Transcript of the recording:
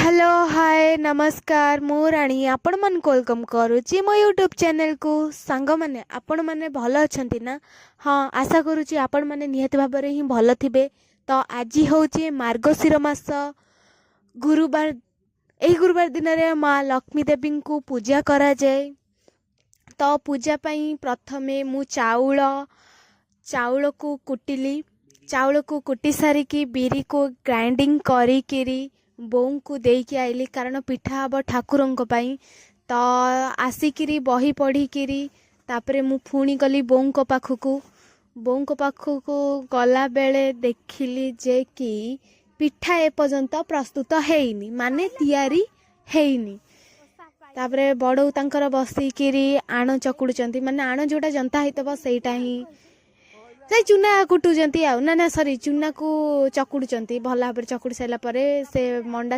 Hello hi नमस्कार मु राणी आपण मन वेलकम करुच्ची मो यूट्यूब चैनल को सांग माने आपण माने भल अछंती ना। हाँ आशा करुच्ची आपण माने निहत भाव ही भल थिबे। तो आज होची मार्गशीर मास गुरुवार। एही गुरुवार दिन रे माँ लक्ष्मी देवी को पूजा करा जाए। तो पूजा पाई प्रथमे मु चाउल को कुटिली। चाउल को कुटी सारिकी बिरी को ग्राइंडिंग करी बोऊ को देकी आइली कारण पिठा हम ठाकुरंक पाई। तो आसिकिरी बही पढ़िकी तापरे मु पुणी गली बोऊ पाखक गला बेले देखिली जे कि पिठा एपर्यंत प्रस्तुत हेइनी माने तैयारी हेइनी। तापरे बड़ऊ तांकर बसिकिरी आण चकुड़ुचंती माने आण जोटा जनता हेतब सेटा ही से चूना कुटुचंती आ ना ना सॉरी चूना को चकुड़ुचंती भल भाव चकुड़ी सारा से मंडा